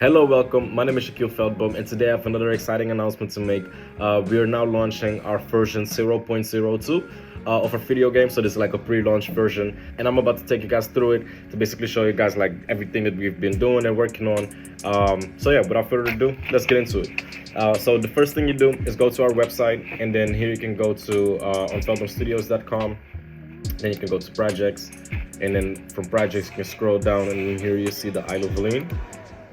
Hello, welcome. My name is Shaquille Veldboom, and today I have another exciting announcement to make. We are now launching our version 0.02 of our video game. So this is like a pre-launch version, and I'm about to take you guys through it to basically show you guys like everything that we've been doing and working on. So yeah, without further ado, let's get into it. So the first thing you do is go to our website, and then here you can go to on veldboomstudios.com. Then you can go to projects, and then from projects you can scroll down, and here you see the Isle of Eline.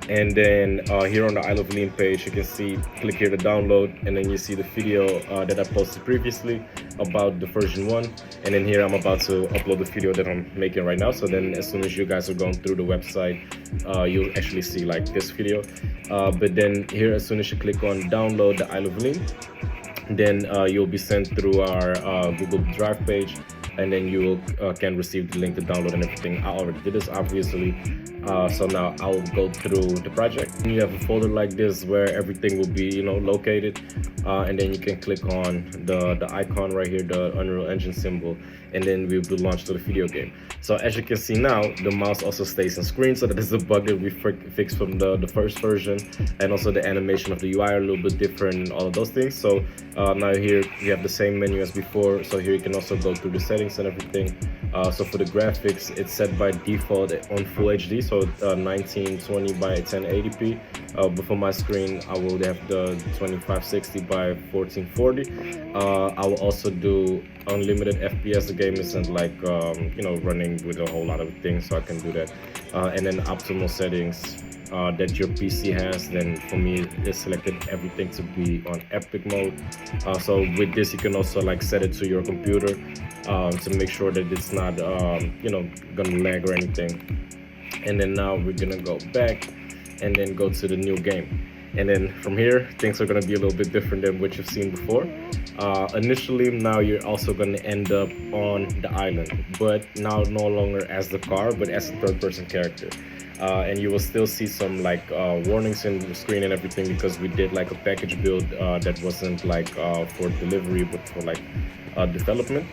And then here on the Isle of Eline page, you can see, click here to download, and then you see the video that I posted previously about the version 1. And then here I'm about to upload the video that I'm making right now. So then as soon as you guys are going through the website, you'll actually see like this video. But then here, as soon as you click on download the Isle of Eline, then you'll be sent through our Google Drive page, and then you can receive the link to download and everything. I already did this, obviously. So now I'll go through the project. You have a folder like this where everything will be, located, and then you can click on the icon right here, the Unreal Engine symbol, and then we will launch to the video game. So as you can see now, the mouse also stays on screen, so that is a bug that we fixed from the first version, and also the animation of the UI are a little bit different and all of those things. So now here you have the same menu as before. So here you can also go through the settings and everything. So for the graphics, it's set by default on Full HD, so 1920 by 1080p. But for my screen, I will have the 2560 by 1440. I will also do unlimited FPS. The game isn't like running with a whole lot of things, so I can do that. And then optimal settings that your PC has. Then for me, it's selected everything to be on epic mode. So with this, you can also like set it to your computer to make sure that it's not gonna lag or anything. And then now we're gonna go back and then go to the new game. And then from here, things are gonna be a little bit different than what you've seen before. Initially, now you're also gonna end up on the island, but now no longer as the car, but as a third-person character. And you will still see some like warnings in the screen and everything, because we did like a package build that wasn't like for delivery, but for like development.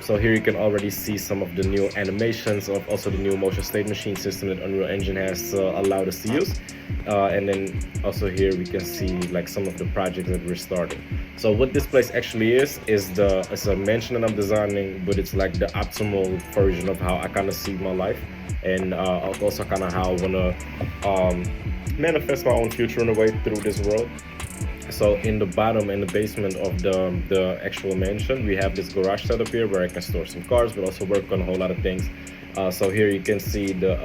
So here you can already see some of the new animations of also the new motion state machine system that Unreal Engine has allowed us to use. And then also here we can see like some of the projects that we're starting. So what this place actually is it's a mansion that I'm designing, but it's like the optimal version of how I kind of see my life, and also kind of how I want to manifest my own future in a way through this world. So in the bottom, in the basement of the actual mansion, we have this garage setup here where I can store some cars, but also work on a whole lot of things. So here you can see the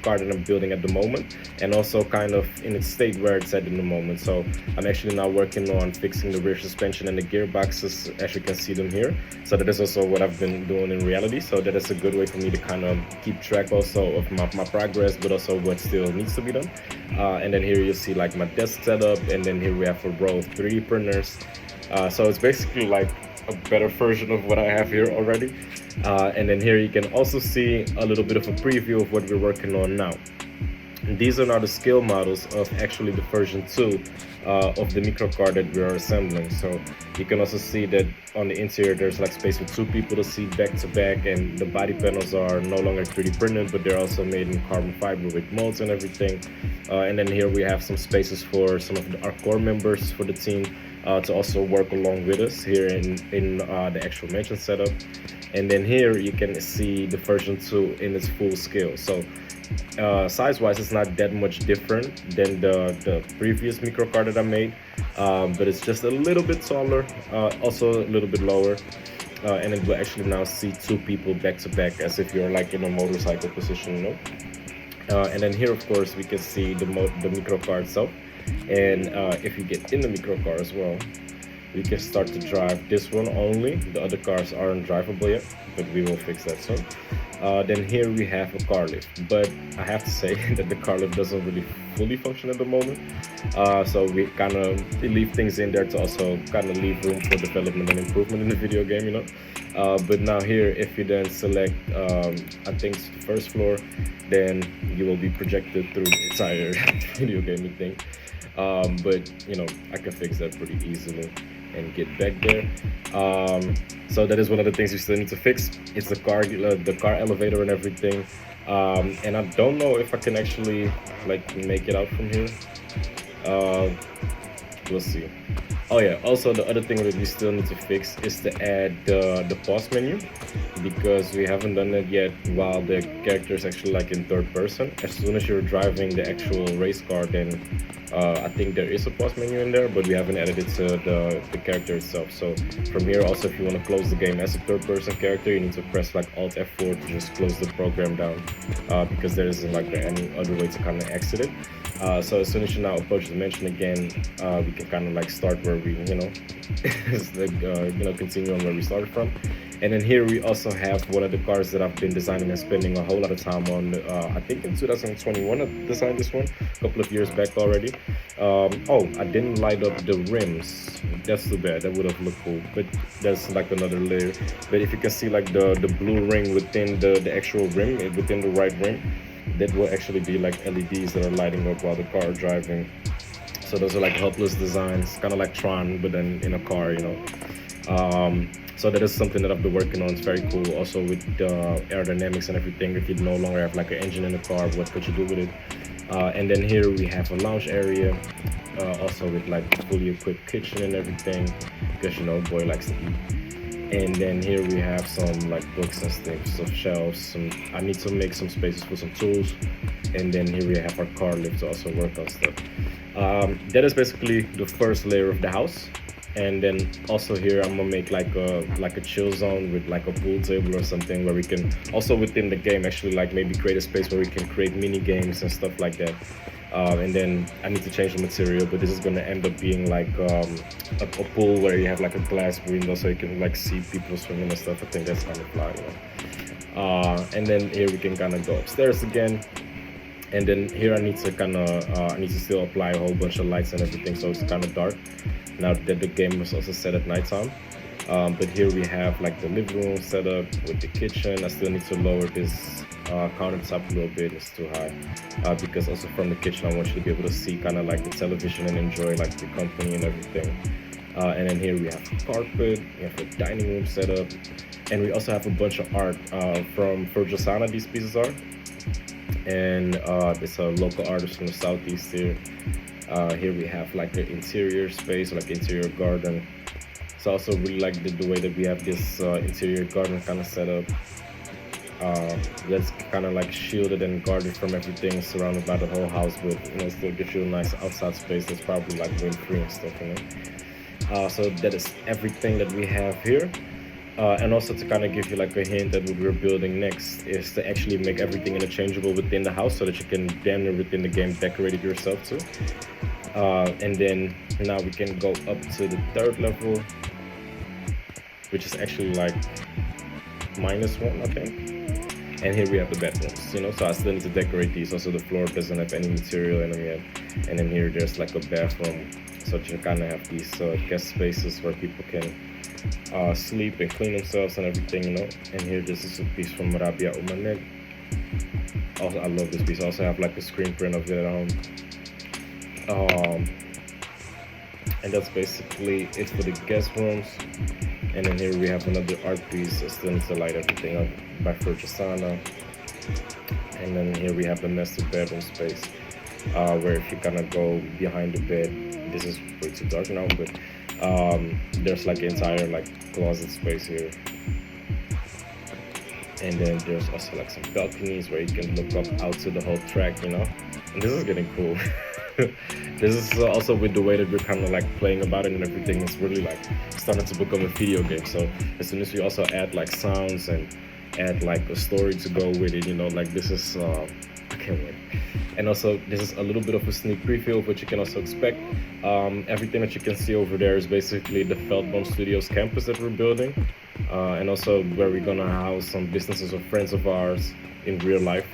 car that I'm building at the moment, and also kind of in its state where it's at in the moment. So I'm actually now working on fixing the rear suspension and the gearboxes, as you can see them here. So that is also what I've been doing in reality. So that is a good way for me to kind of keep track also of my progress, but also what still needs to be done. And then here you see like my desk setup, and then here we have a row of 3D printers. So it's basically like a better version of what I have here already. And then here you can also see a little bit of a preview of what we're working on now. These are now the scale models of actually the version 2 of the microcar that we are assembling. So you can also see that on the interior there's like space for 2 people to sit back to back, and the body panels are no longer 3D printed, but they're also made in carbon fiber with molds and everything. And then here we have some spaces for some of our core members for the team to also work along with us here in the actual mansion setup. And then here you can see the version 2 in its full scale. So size-wise, it's not that much different than the previous microcar that I made, but it's just a little bit taller, also a little bit lower, and it will actually now see 2 people back to back, as if you're like in a motorcycle position, and then here, of course, we can see the microcar itself. And if you get in the microcar as well, we can start to drive this one only. The other cars aren't drivable yet, but we will fix that soon. Then here we have a car lift, but I have to say that the car lift doesn't really fully function at the moment. So we kind of leave things in there to also kind of leave room for development and improvement in the video game, But now here, if you then select, I think it's the first floor, then you will be projected through the entire video gaming thing. But I can fix that pretty easily and get back there. So that is one of the things we still need to fix. It's the car elevator and everything. And I don't know if I can actually like make it out from here. uh, we'll see. Oh yeah, also the other thing that we still need to fix is to add the pause menu, because we haven't done it yet while the character is actually like in third person. As soon as you're driving the actual race car, then I think there is a pause menu in there, but we haven't added it to the character itself. So from here also, if you want to close the game as a third person character, you need to press like Alt F4 to just close the program down, because there isn't like any other way to kind of exit it. So as soon as you now approach the dimension again, we can kind of like start where we, continue on where we started from. And then here we also have one of the cars that I've been designing and spending a whole lot of time on. I think in 2021 I designed this one, a couple of years back already. Oh, I didn't light up the rims. That's too bad. That would have looked cool. But there's like another layer. But if you can see like the blue ring within the actual rim, within the right rim, that will actually be like LEDs that are lighting up while the car is driving. So those are like helpless designs, kind of like Tron, but then in a car. So that is something that I've been working on. It's very cool. Also with aerodynamics and everything. If you no longer have like an engine in the car, what could you do with it? And then here we have a lounge area, also with like fully equipped kitchen and everything, because boy likes to eat. And then here we have some like books and stuff, so shelves. I need to make some spaces for some tools. And then here we have our car lift to also work on stuff. That is basically the first layer of the house. And then also here I'm gonna make like a chill zone with like a pool table or something, where we can also within the game actually like maybe create a space where we can create mini games and stuff like that. And then I need to change the material, but this is gonna end up being like a pool where you have like a glass window so you can like see people swimming and stuff. I think that's kind of fly. And then here we can kind of go upstairs again. And then here I need to still apply a whole bunch of lights and everything, so it's kind of dark now that the game is also set at nighttime. But here we have like the living room set up with the kitchen. I still need to lower this countertop a little bit. It's too high, because also from the kitchen I want you to be able to see kind of like the television and enjoy like the company and everything. And then here we have a carpet, we have a dining room set up, and we also have a bunch of art from Ferjasana. These pieces are, and it's a local artist from the southeast here. Here we have like an interior space, like interior garden. So I also really like the way that we have this interior garden kind of set up. That's kind of like shielded and guarded from everything, surrounded by the whole house, but still gives you a nice outside space that's probably like wind-free and stuff. So that is everything that we have here. And also to kind of give you like a hint that what we're building next is to actually make everything interchangeable within the house, so that you can then within the game decorate it yourself too. And then now we can go up to the third level, which is actually like -1, I think. And here we have the bedrooms, so I still need to decorate these. Also the floor doesn't have any material in them yet. And then here there's like a bathroom, so you kind of have these guest spaces where people can sleep and clean themselves and everything. And here this is a piece from Rabia Umanet. Also, I love this piece. I also have like a screen print of it. And that's basically it for the guest rooms. And then here we have another art piece. I still need to light everything up by Ferjasana. And then here we have the master bedroom space, where if you kind of go behind the bed, this is way too dark now, but there's like entire like closet space here. And then there's also like some balconies where you can look up out to the whole track, And this is getting cool. This is also with the way that we're kind of like playing about it and everything. It's really like starting to become a video game. So as soon as we also add like sounds and add like a story to go with it, like this is I can't wait. And also this is a little bit of a sneak preview of what you can also expect. Everything that you can see over there is basically the Veldboom Studios campus that we're building, and also where we're gonna house some businesses or friends of ours in real life,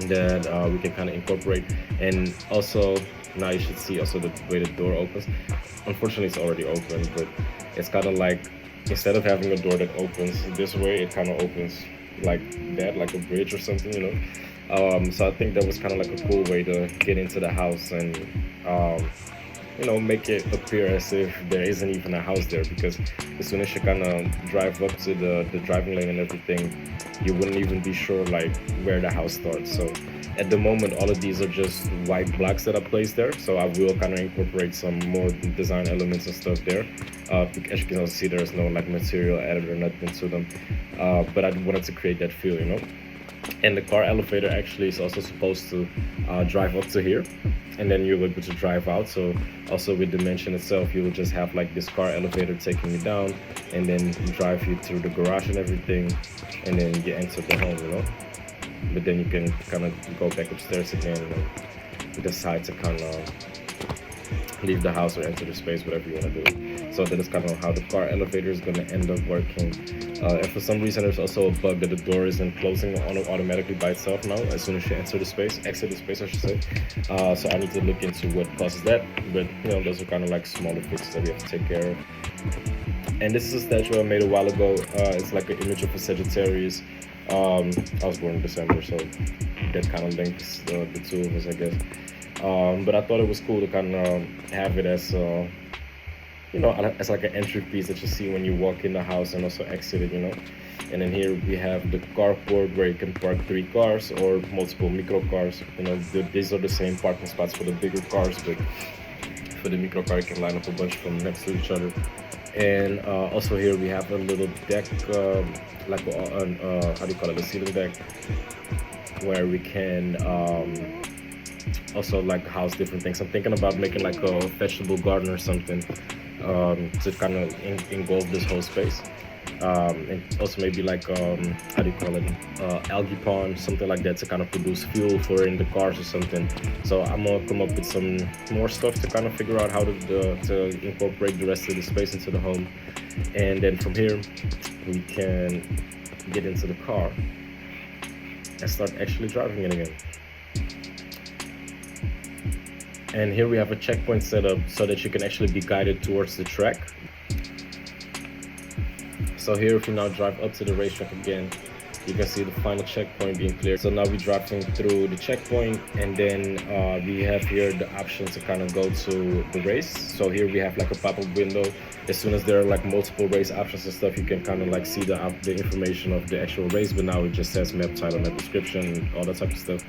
that we can kind of incorporate. And also now you should see also the way the door opens. Unfortunately it's already open, but it's kind of like, instead of having a door that opens this way, it kind of opens like that, like a bridge or something. So I think that was kind of like a cool way to get into the house and you know, make it appear as if there isn't even a house there, because as soon as you kind of drive up to the driving lane and everything, you wouldn't even be sure like where the house starts. So at the moment, all of these are just white blocks that I placed there. So I will kind of incorporate some more design elements and stuff there. As you can also see, there's no like material added or nothing to them. But I wanted to create that feel, you know. And the car elevator actually is also supposed to drive up to here, and then you're able to drive out. So also with the mansion itself, you will just have like this car elevator taking you down and then drive you through the garage and everything, and then you enter the home, you know. But then you can kind of go back upstairs again and decide to kind of leave the house or enter the space, whatever you want to do. So that is kind of how the car elevator is going to end up working. And for some reason, there's also a bug that the door isn't closing automatically by itself now as soon as you exit the space, I should say. So I need to look into what causes that. But you know, those are kind of like smaller fixes that we have to take care of. And this is a statue I made a while ago. It's like an image of a Sagittarius. I was born in December, so that kind of links the two of us, I guess. But I thought it was cool to kind of have it as, you know, as like an entry piece that you see when you walk in the house and also exit it, you know. And then here we have the carport where you can park 3 cars or multiple micro cars. You know, these are the same parking spots for the bigger cars, but for the micro car you can line up a bunch from next to each other. And also here we have a little deck, like how do you call it, a ceiling deck, where we can also like house different things. I'm thinking about making like a vegetable garden or something to kind of engulf this whole space. And also maybe like how do you call it, algae pond, something like that, to kind of produce fuel for in the cars or something. So I'm gonna come up with some more stuff to kind of figure out how to incorporate the rest of the space into the home. And then from here we can get into the car and start actually driving it again. And here we have a checkpoint set up so that you can actually be guided towards the track. So here, if you now drive up to the racetrack again, you can see the final checkpoint being cleared. So now we're driving through the checkpoint, and then we have here the option to kind of go to the race. So here we have like a pop-up window. As soon as there are like multiple race options and stuff, you can kind of like see the information of the actual race, but now it just says map title, map description, all that type of stuff.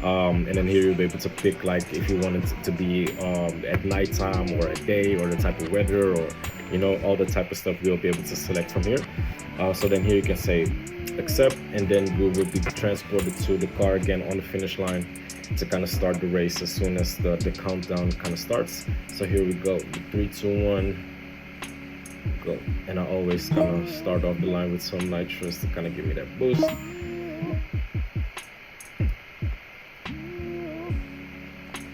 And then here you'll be able to pick like if you want it to be at nighttime or at day, or the type of weather, or you know, all the type of stuff we'll be able to select from here. So then here you can say accept, and then we will be transported to the car again on the finish line to kind of start the race as soon as the countdown kind of starts. So here we go, 3, 2, 1, go. And I always kind of start off the line with some nitrous to kind of give me that boost.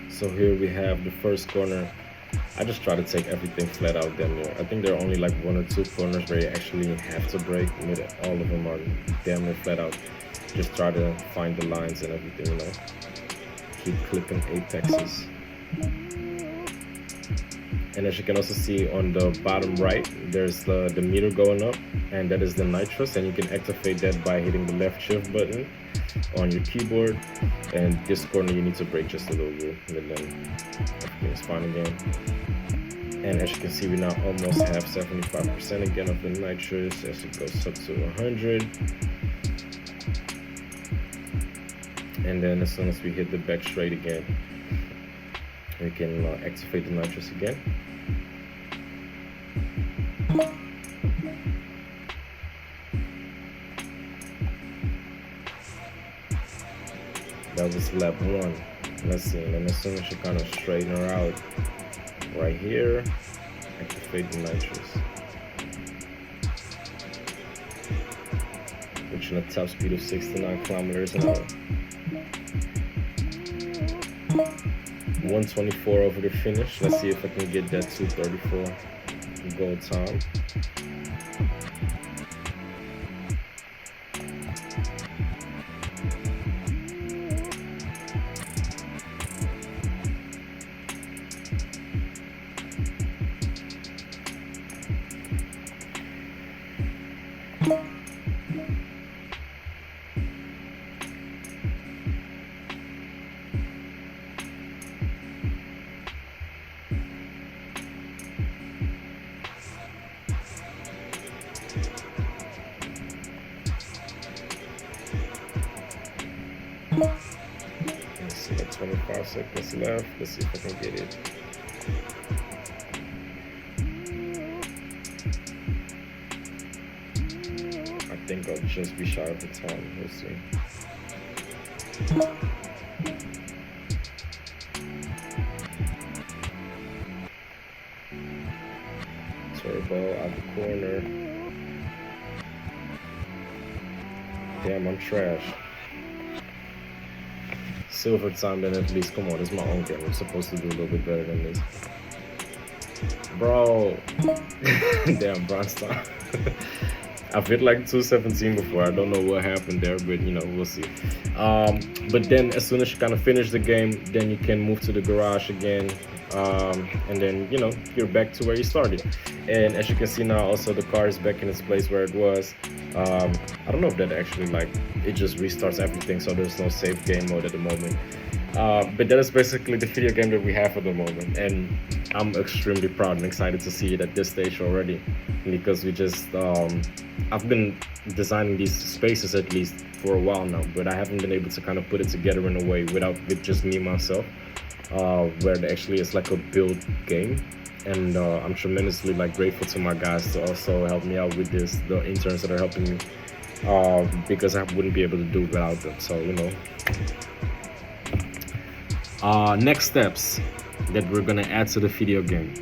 So here we have the first corner. I just try to take everything flat out damn near. I think there are only like 1 or 2 corners where you actually have to brake. All of them are damn near flat out. Just try to find the lines and everything, you know. Keep clicking apexes. And as you can also see on the bottom right, there's the meter going up, and that is the nitrous, and you can activate that by hitting the left shift button on your keyboard. And this corner you need to brake just a little bit, and then everything is fine again. And as you can see, we now almost have 75% again of the nitrous as it goes up to 100. And then as soon as we hit the back straight again, we can activate the nitrous again. That was lap 1. Let's see, and then as soon as you kind of straighten her out right here, activate the nitrous. Reaching a top speed of 69 kilometers an hour. 124 over the finish. Let's see if I can get that 234 goal time. 5 seconds left. Let's see if I can get it. I think I'll just be shy of the time. We'll see. Turbo out the corner. Damn, I'm trash. Silver time then at least. Come on, this is my own game. I'm supposed to do a little bit better than this. Bro. Damn, bronze time. I've hit like 217 before. I don't know what happened there, but you know, we'll see. But then as soon as you kind of finish the game, then you can move to the garage again. And then, you know, you're back to where you started. And as you can see now, also the car is back in its place where it was. I don't know if that actually, like, it just restarts everything, so there's no save game mode at the moment. But that is basically the video game that we have at the moment, and I'm extremely proud and excited to see it at this stage already, because we just I've been designing these spaces at least for a while now, but I haven't been able to kind of put it together in a way with just me myself, where it actually is like a build game. And I'm tremendously like grateful to my guys to also help me out with this, the interns that are helping me, because I wouldn't be able to do it without them. So, you know, next steps that we're gonna add to the video game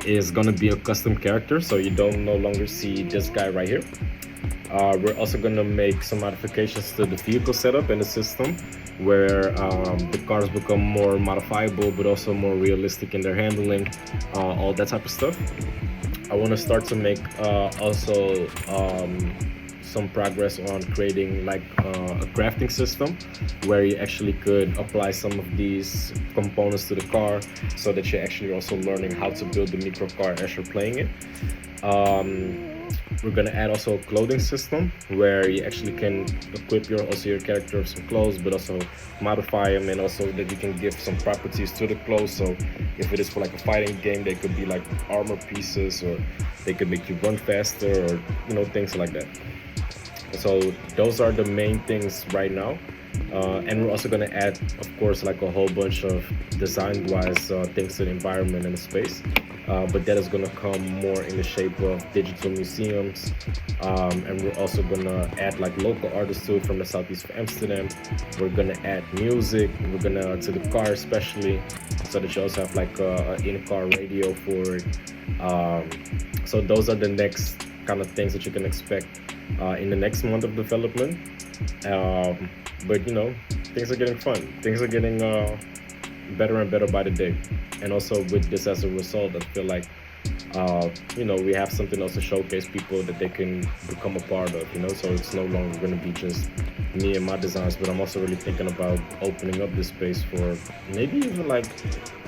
is gonna be a custom character, so you don't no longer see this guy right here. We're also gonna make some modifications to the vehicle setup and the system, where the cars become more modifiable but also more realistic in their handling, all that type of stuff. I want to start to make also some progress on creating like a crafting system where you actually could apply some of these components to the car, so that you're actually also learning how to build the micro car as you're playing it. We're gonna add also a clothing system where you actually can equip your character with some clothes, but also modify them, and also that you can give some properties to the clothes. So if it is for like a fighting game, they could be like armor pieces, or they could make you run faster, or you know, things like that. So those are the main things right now. And we're also going to add, of course, like a whole bunch of design-wise things to the environment and the space. But that is going to come more in the shape of digital museums. And we're also going to add like local artists to it from the southeast of Amsterdam. We're going to add music. We're going to the car especially, so that you also have like an in-car radio for it. So those are the next kind of things that you can expect in the next month of development. But you know, things are getting fun. Things are getting better and better by the day. And also with this as a result, I feel like you know, we have something else to showcase people that they can become a part of, you know. So it's no longer going to be just me and my designs, but I'm also really thinking about opening up this space for maybe even like,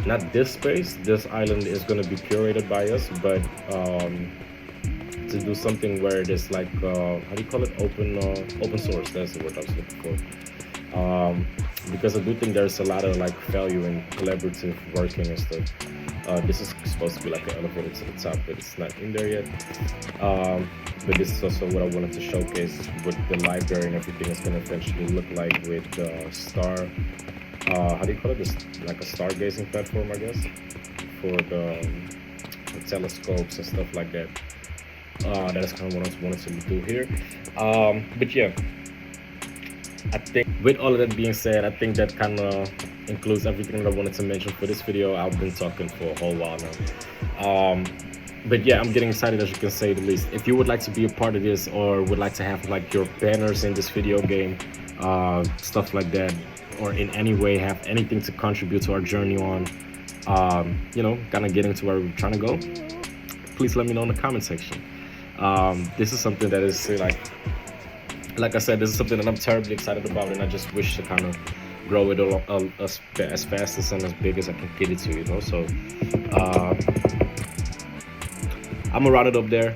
not this space, this island is going to be curated by us, but to do something where it is like how do you call it, open source, that's the word I was looking for. Because I do think there's a lot of like value in collaborative working and stuff. This is supposed to be like an elevator to the top, but it's not in there yet. But this is also what I wanted to showcase with the library and everything is going to eventually look like, with star, how do you call it, this, like a stargazing platform, I guess, for the telescopes and stuff like that. That is kind of what I wanted to do here. But yeah, I think with all of that being said, I think that kind of includes everything that I wanted to mention for this video. I've been talking for a whole while now. But yeah, I'm getting excited, as you can say the least. If you would like to be a part of this, or would like to have like your banners in this video game, stuff like that, or in any way have anything to contribute to our journey on, you know, kind of getting to where we're trying to go, please let me know in the comment section. This is something that is like I said, this is something that I'm terribly excited about, and I just wish to kind of grow it as fast and as big as I can get it to, you know. So I'm gonna round it up there.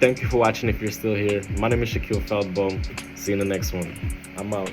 Thank you for watching if you're still here. My name is Shaquille Veldboom. See you in the next one. I'm out.